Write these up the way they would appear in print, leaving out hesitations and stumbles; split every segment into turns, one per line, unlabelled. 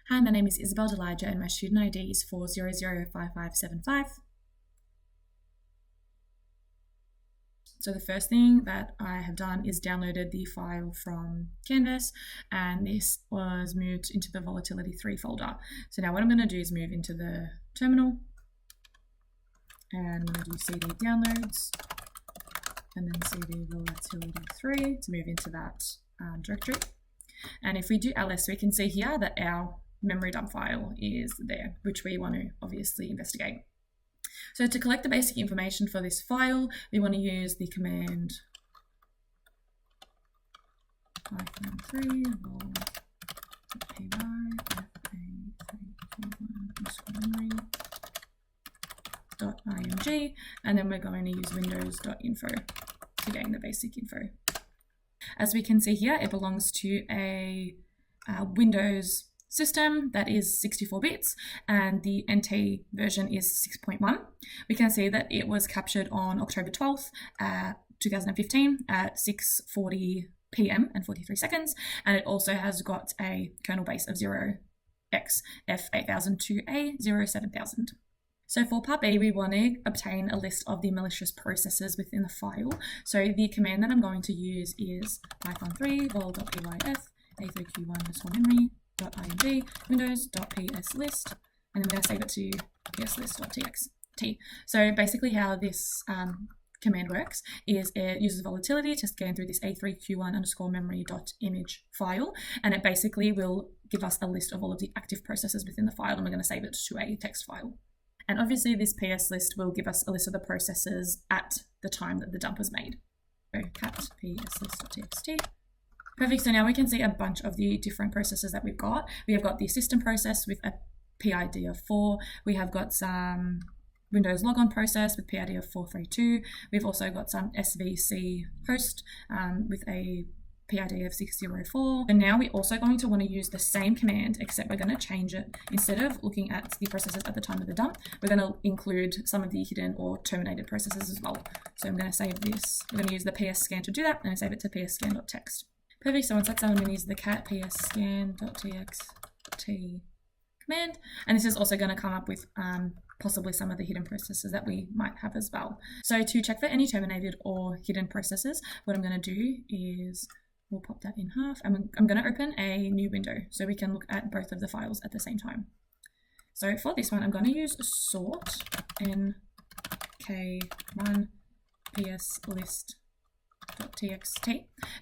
Hi, my name is Isabel Delija and my student ID is 4005575. So the first thing that I have done is downloaded the file from Canvas, and this was moved into the Volatility 3 folder. So now what I'm going to do is move into the terminal, and I'm going to do cd downloads and then cd Volatility 3 to move into that directory. And if we do ls, we can see here that our memory dump file is there, which we want to obviously investigate. So to collect the basic information for this file, we want to use the command -3 vol.py and then we're going to use windows.info to gain the basic info. As we can see here, it belongs to a Windows system that is 64 bits and the NT version is 6.1. We can see that it was captured on October 12th, 2015 at 6:40 p.m. and 43 seconds, and it also has got a kernel base of 0xF8000 to A07000. So for part B, we want to obtain a list of the malicious processes within the file. So the command that I'm going to use is -3 vol.py A3 Q1 memory.img windows.pslist, and I'm going to save it to pslist.txt. So basically how this command works is it uses volatility to scan through this A3Q1 memory.image file, and it basically will give us a list of all of the active processes within the file, and we're going to save it to a text file. And obviously this PS list will give us a list of the processes at the time that the dump was made. So cat pslist.txt. Perfect, so now we can see a bunch of the different processes that we've got. We have got the system process with a PID of 4. We have got some Windows logon process with PID of 432. We've also got some SVC host with a PID of 604. And now we're also going to want to use the same command, except we're going to change it. Instead of looking at the processes at the time of the dump, we're going to include some of the hidden or terminated processes as well. So I'm going to save this. We're going to use the PS scan to do that, and I save it to psscan.txt. Perfect, so once that's done, I'm going to use the cat psscan.txt command, and this is also going to come up with possibly some of the hidden processes that we might have as well. So to check for any terminated or hidden processes, what I'm going to do is we'll pop that in half. I'm going to open a new window so we can look at both of the files at the same time. So for this one, I'm going to use sort nk1 pslist.txt.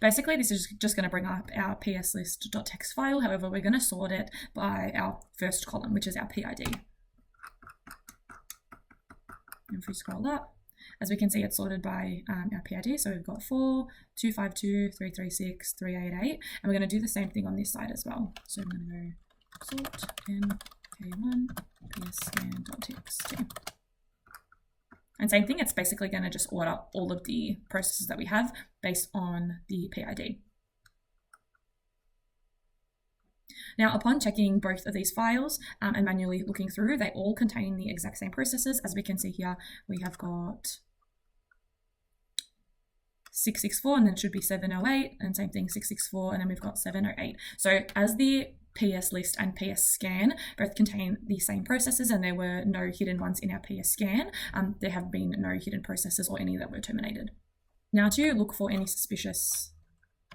Basically, this is just going to bring up our pslist.txt file. However, we're going to sort it by our first column, which is our PID. And if we scroll up, as we can see, it's sorted by our PID. So we've got 4, 252, 336, 388, and we're going to do the same thing on this side as well. So I'm going to go sort nk1 psscan.txt. And same thing, it's basically going to just order all of the processes that we have based on the PID. Now, upon checking both of these files and manually looking through, they all contain the exact same processes. As we can see here, we have got 664, and then it should be 708, and same thing, 664, and then we've got 708. So as the PS list and PS scan both contain the same processes, and there were no hidden ones in our PS scan, there have been no hidden processes or any that were terminated. Now to look for any suspicious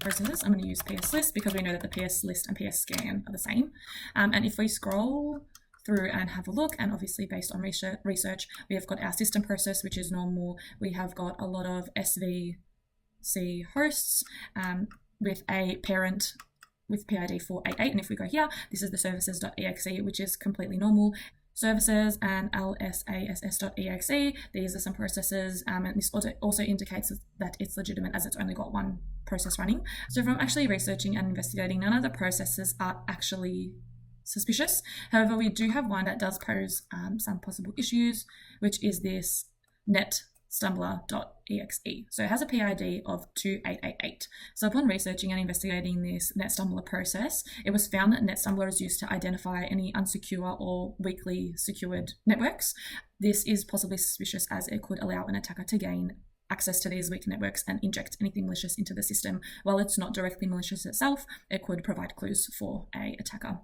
processes, I'm going to use PS list because we know that the PS list and PS scan are the same. And if we scroll through and have a look, and obviously based on research, we have got our system process, which is normal. We have got a lot of SVC hosts with a parent with PID 488, and if we go here, this is the services.exe, which is completely normal. Services and lsass.exe, these are some processes, and this also indicates that it's legitimate as it's only got one process running. So from actually researching and investigating, none of the processes are actually suspicious. However, we do have one that does pose some possible issues, which is this netstumbler.exe. So it has a PID of 2888. So upon researching and investigating this netstumbler process, it was found that netstumbler is used to identify any unsecure or weakly secured networks. This is possibly suspicious as it could allow an attacker to gain access to these weak networks and inject anything malicious into the system. While it's not directly malicious itself, it could provide clues for an attacker.